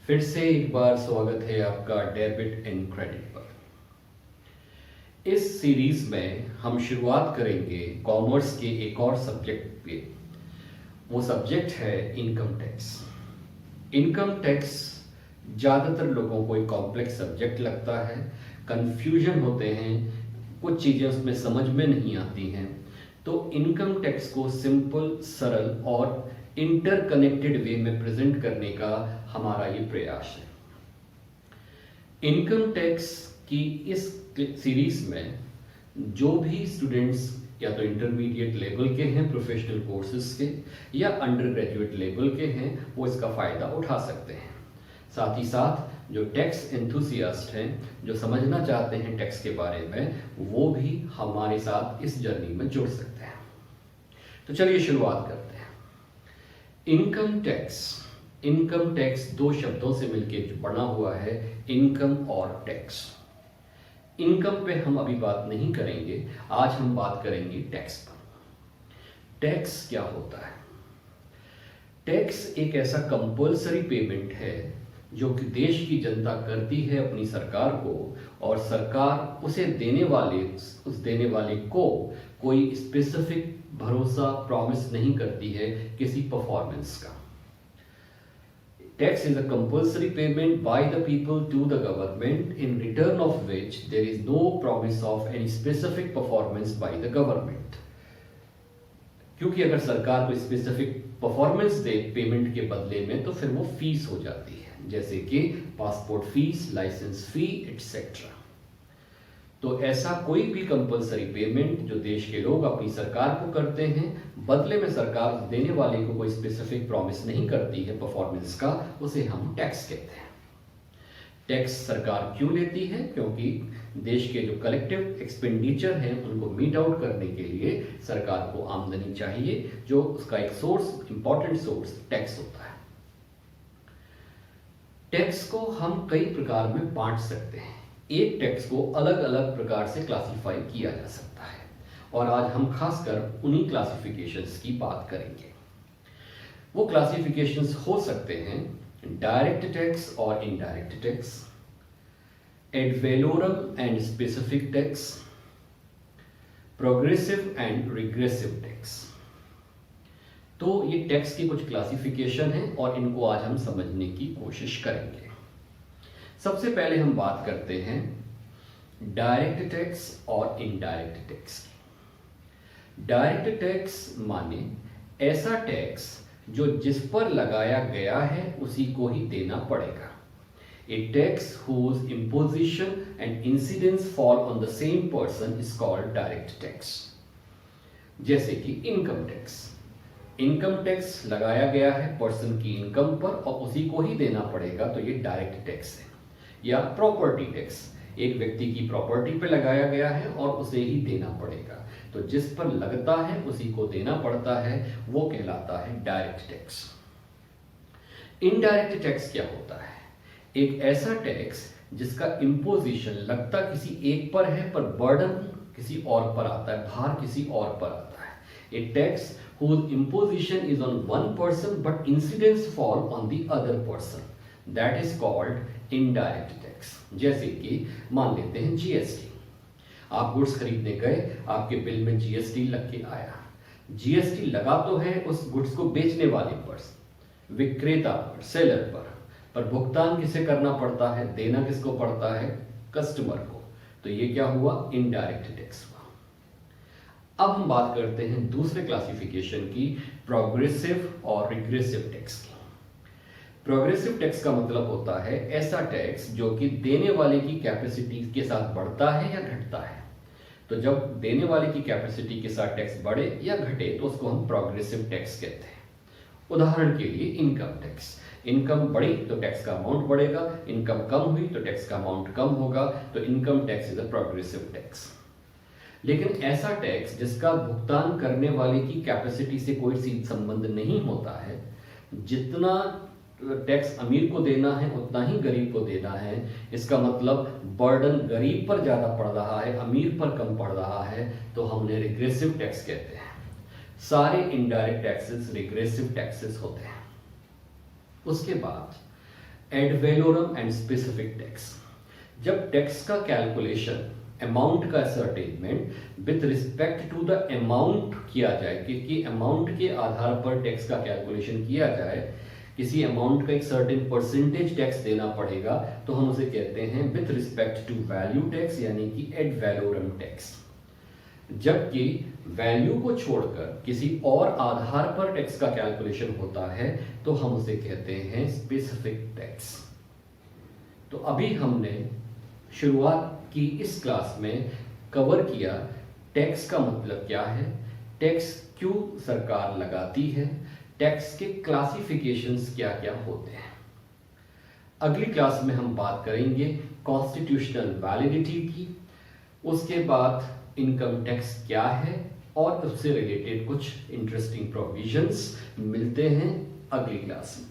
फिर से एक बार स्वागत है आपका डेबिट एंड क्रेडिट पर। इस सीरीज में हम शुरुआत करेंगे कॉमर्स के एक और सब्जेक्ट पे। वो सब्जेक्ट है इनकम टैक्स। इनकम टैक्स ज़्यादातर लोगों को एक कॉम्प्लेक्स सब्जेक्ट लगता है, कंफ्यूजन होते हैं, कुछ चीज़ें उसमें समझ में नहीं आती हैं। तो इनकम टैक्स को सिंपल, सरल और इंटरकनेक्टेड वे में प्रेजेंट करने का हमारा ये प्रयास है। इनकम टैक्स की इस सीरीज में जो भी स्टूडेंट्स या तो इंटरमीडिएट लेवल के हैं प्रोफेशनल कोर्सेज के या अंडर ग्रेजुएट लेवल के हैं, वो इसका फ़ायदा उठा सकते हैं। साथ ही साथ जो टैक्स एंथुसियास्ट हैं, जो समझना चाहते हैं टैक्स के बारे में, वो भी हमारे साथ इस जर्नी में जुड़ सकते हैं। तो चलिए शुरुआत करते हैं। इनकम टैक्स दो शब्दों से मिलकर बना हुआ है, इनकम और टैक्स। इनकम पे हम अभी बात नहीं करेंगे, आज हम बात करेंगे टैक्स पर। टैक्स क्या होता है? टैक्स एक ऐसा कंपल्सरी पेमेंट है जो कि देश की जनता करती है अपनी सरकार को, और सरकार उस देने वाले को कोई स्पेसिफिक भरोसा प्रॉमिस नहीं करती है किसी परफॉर्मेंस का। Tax is a compulsory payment by the people to the government, in return of which there is no promise of any specific performance by the government. क्योंकि अगर सरकार को स्पेसिफिक परफॉर्मेंस दे पेमेंट के बदले में, तो फिर वो फीस हो जाती है, जैसे कि पासपोर्ट फीस, लाइसेंस फी एटसेट्रा। तो ऐसा कोई भी कंपलसरी पेमेंट जो देश के लोग अपनी सरकार को करते हैं, बदले में सरकार देने वाले को कोई स्पेसिफिक प्रॉमिस नहीं करती है परफॉर्मेंस का, उसे हम टैक्स कहते हैं। टैक्स सरकार क्यों लेती है? क्योंकि देश के जो कलेक्टिव एक्सपेंडिचर हैं उनको मीट आउट करने के लिए सरकार को आमदनी चाहिए, जो उसका एक सोर्स, इंपॉर्टेंट सोर्स टैक्स होता है। टैक्स को हम कई प्रकार में बांट सकते हैं। एक टैक्स को अलग अलग प्रकार से क्लासिफाई किया जा सकता है, और आज हम खासकर उन्हीं क्लासिफिकेशंस की बात करेंगे। वो क्लासिफिकेशंस हो सकते हैं डायरेक्ट टैक्स और indirect tax, add valorem and specific tax, progressive and regressive tax. तो ये टैक्स की कुछ क्लासिफिकेशन है और इनको आज हम समझने की कोशिश करेंगे। सबसे पहले हम बात करते हैं डायरेक्ट टैक्स और इनडायरेक्ट टैक्स की। डायरेक्ट टैक्स माने ऐसा टैक्स जो जिस पर लगाया गया है उसी को ही देना पड़ेगा। ए tax whose imposition and incidence fall on the same person is called direct tax। जैसे कि इनकम टैक्स। इनकम टैक्स लगाया गया है पर्सन की इनकम पर और उसी को ही देना पड़ेगा, तो ये डायरेक्ट टैक्स है। या प्रॉपर्टी टैक्स, एक व्यक्ति की प्रॉपर्टी पे लगाया गया है और उसे ही देना पड़ेगा, तो जिस पर लगता है उसी को देना पड़ता है, वो कहलाता है डायरेक्ट टैक्स। इनडायरेक्ट टैक्स क्या होता है? एक ऐसा टैक्स जिसका इंपोजिशन लगता किसी एक पर है पर बर्डन किसी और पर आता है, भार किसी और पर आता है। ए tax whose imposition is on one person but incidence fall on the other person, that is called indirect tax। जैसे कि मान लेते हैं जीएसटी। आप गुड्स खरीदने गए, आपके बिल में जीएसटी लग के आया। जीएसटी लगा तो है उस गुड्स को बेचने वाले पर, विक्रेता पर, सेलर पर भुगतान किसे करना पड़ता है, देना किसको पड़ता है? कस्टमर को। तो ये क्या हुआ? इनडायरेक्ट टैक्स हुआ। अब हम बात करते हैं दूसरे क्लासिफिकेशन की, प्रोग्रेसिव और रिग्रेसिव टैक्स की। प्रोग्रेसिव टैक्स का मतलब होता है ऐसा टैक्स जो कि देने वाले की कैपेसिटी के साथ बढ़ता है या घटता है। तो जब देने वाले की कैपेसिटी के साथ टैक्स बढ़े या घटे तो उसको हम प्रोग्रेसिव टैक्स कहते हैं। उदाहरण के लिए इनकम टैक्स। इनकम बढ़ी तो टैक्स का अमाउंट बढ़ेगा, इनकम कम हुई तो टैक्स का अमाउंट कम होगा, तो income tax is a progressive tax. लेकिन ऐसा टैक्स जिसका भुगतान करने वाले की कैपेसिटी से कोई सीधा संबंध नहीं होता है, जितना टैक्स अमीर को देना है उतना ही गरीब को देना है, इसका मतलब बर्डन गरीब पर ज्यादा पड़ रहा है, अमीर पर कम पड़ रहा है, तो हमने रिग्रेसिव टैक्स कहते हैं। सारे इनडायरेक्ट टैक्सेस रिग्रेसिव टैक्सेस होते हैं। उसके बाद ad valorem and specific tax. जब टैक्स का कैलकुलेशन, अमाउंट का ascertainment with respect to the amount किया जाए, कि अमाउंट के आधार पर टैक्स का कैलकुलेशन किया जाए, किसी अमाउंट का एक सर्टेन परसेंटेज टैक्स देना पड़ेगा, तो हम उसे कहते हैं with respect to value tax, यानी कि एड वैलोरम टैक्स। जबकि वैल्यू को छोड़कर किसी और आधार पर टैक्स का कैलकुलेशन होता है तो हम उसे कहते हैं स्पेसिफिक टैक्स। तो अभी हमने शुरुआत की इस क्लास में कवर किया टैक्स का मतलब क्या है, टैक्स क्यों सरकार लगाती है, टैक्स के क्लासिफिकेशंस क्या क्या होते हैं। अगली क्लास में हम बात करेंगे कॉन्स्टिट्यूशनल वैलिडिटी की, उसके बाद इनकम टैक्स क्या है और उससे रिलेटेड कुछ इंटरेस्टिंग प्रोविजंस। मिलते हैं अगली क्लास में।